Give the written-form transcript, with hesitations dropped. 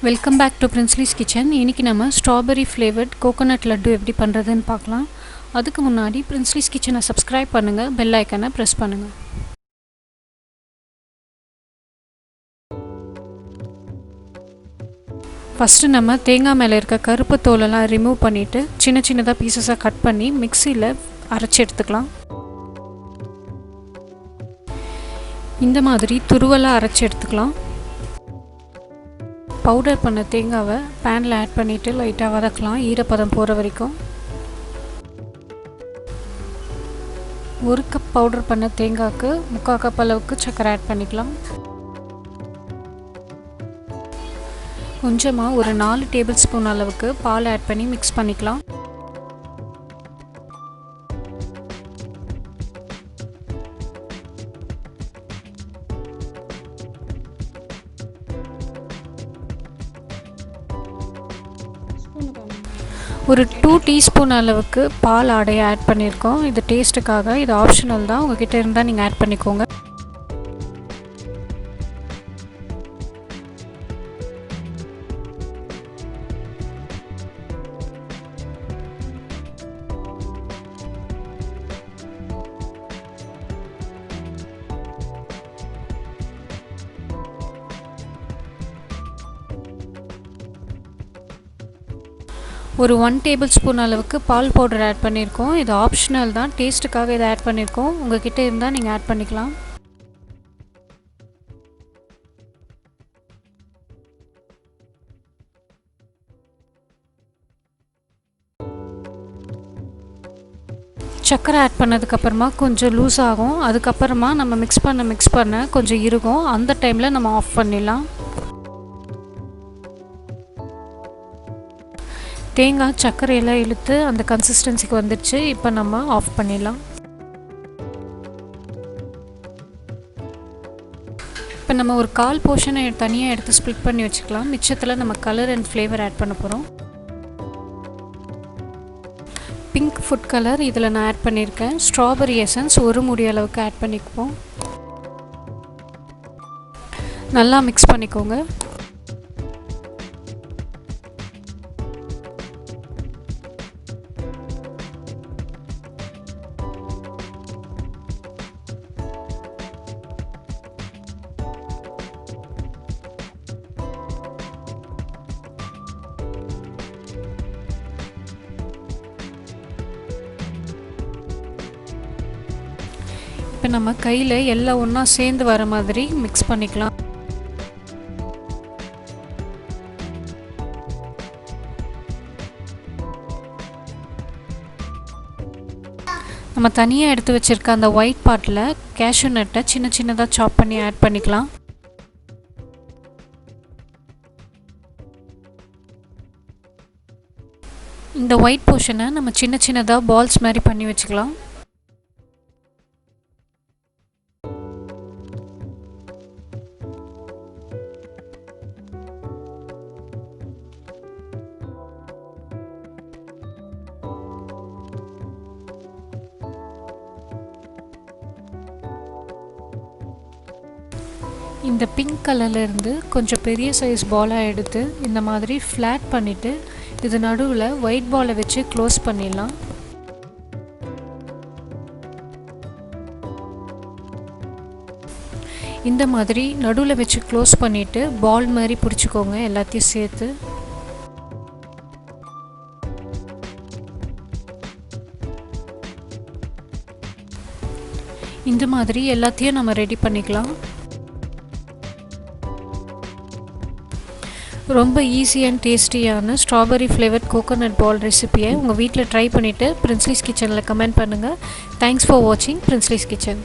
Welcome back to பிரின்ஸ்லிஸ் kitchen. இன்றைக்கி நம்ம ஸ்ட்ராபெரி ஃப்ளேவர்ட் கோகோனட் லட்டு எப்படி பண்ணுறதுன்னு பார்க்கலாம். அதுக்கு முன்னாடி பிரின்ஸ்லிஸ் கிச்சனை சப்ஸ்கிரைப் பண்ணுங்கள், பெல் ஐக்கனை ப்ரெஸ் பண்ணுங்கள். ஃபஸ்ட்டு நம்ம தேங்காய் மேலே இருக்க கருப்பு தோலெல்லாம் ரிமூவ் பண்ணிவிட்டு சின்ன சின்னதாக பீசஸாக கட் பண்ணி மிக்சியில் அரைச்சி எடுத்துக்கலாம். இந்த மாதிரி துருவலாக அரைச்சி எடுத்துக்கலாம். பவுடர் பண்ண தேங்காவை பேனில் ஆட் பண்ணிவிட்டு லைட்டாக வதக்கலாம், ஈரப்பதம் போகிற வரைக்கும். 1 கப் பவுடர் பண்ண தேங்காய்க்கு 3/4 கப் அளவுக்கு சர்க்கரை ஆட் பண்ணிக்கலாம். கொஞ்சமாக ஒரு 4 டேபிள் ஸ்பூன் அளவுக்கு பால் ஆட் பண்ணி மிக்ஸ் பண்ணிக்கலாம். ஒரு 2 டீஸ்பூன் அளவுக்கு பால் ஆடையை ஆட் பண்ணியிருக்கோம். இது டேஸ்ட்டுக்காக, இது ஆப்ஷனல் தான், உங்ககிட்ட இருந்தால் நீங்கள் ஆட் பண்ணிக்கோங்க. ஒரு 1 டேபிள் ஸ்பூன் அளவுக்கு பால் பவுடர் ஆட் பண்ணியிருக்கோம். இது ஆப்ஷனல் தான், டேஸ்ட்டுக்காக இதை ஆட் பண்ணியிருக்கோம். உங்கள்கிட்ட இருந்தால் நீங்கள் ஆட் பண்ணிக்கலாம். சர்க்கரை ஆட் பண்ணதுக்கப்புறமா கொஞ்சம் லூஸ் ஆகும். அதுக்கப்புறமா நம்ம மிக்ஸ் பண்ண கொஞ்சம் இருக்கும். அந்த டைமில் நம்ம ஆஃப் பண்ணிடலாம். தேங்காய் சர்க்கரையெல்லாம் இழுத்து அந்த கன்சிஸ்டன்சிக்கு வந்துடுச்சு. இப்போ நம்ம ஆஃப் பண்ணிடலாம். இப்போ நம்ம ஒரு 1/4 போர்ஷனை தனியாக எடுத்து ஸ்ப்ளிட் பண்ணி வச்சுக்கலாம். மிச்சத்தில் நம்ம கலர் அண்ட் ஃப்ளேவர் ஆட் பண்ண போகிறோம். பிங்க் ஃபுட் கலர் இதில் நான் ஆட் பண்ணியிருக்கேன். ஸ்ட்ராபெரி எசன்ஸ் 1 மூடி அளவுக்கு ஆட் பண்ணிக்குவோம். நல்லா மிக்ஸ் பண்ணிக்கோங்க. இப்போ நம்ம கையில் எல்லாம் ஒன்றா சேர்ந்து வர மாதிரி மிக்ஸ் பண்ணிக்கலாம். நம்ம தனியாக எடுத்து வச்சுருக்க அந்த ஒயிட் பார்ட்டில் கேஷ்யூ நட்டை சின்ன சின்னதாக சாப் பண்ணி ஆட் பண்ணிக்கலாம். இந்த ஒயிட் போர்ஷனை நம்ம சின்ன சின்னதாக பால்ஸ் மாதிரி பண்ணி வச்சுக்கலாம். இந்த பிங்க் கலர்லேருந்து கொஞ்சம் பெரிய சைஸ் பாலாக எடுத்து இந்த மாதிரி ஃப்ளாட் பண்ணிவிட்டு இது நடுவில் ஒயிட் பாலை வச்சு க்ளோஸ் பண்ணிடலாம். இந்த மாதிரி நடுவில் வச்சு க்ளோஸ் பண்ணிவிட்டு பால் மாதிரி பிடிச்சிக்கோங்க எல்லாத்தையும் சேர்த்து. இந்த மாதிரி எல்லாத்தையும் நம்ம ரெடி பண்ணிக்கலாம். ரொம்ப ஈஸி அண்ட் டேஸ்டியான ஸ்ட்ராபெரி ஃப்ளேவர்ட் கோகோனட் பால் ரெசிபியை உங்கள் வீட்டில் ட்ரை பண்ணிவிட்டு பிரின்ஸ்லிஸ் கிச்சனில் கமெண்ட் பண்ணுங்கள். தேங்க்ஸ் ஃபார் வாட்சிங் பிரின்ஸ்லிஸ் கிச்சன்.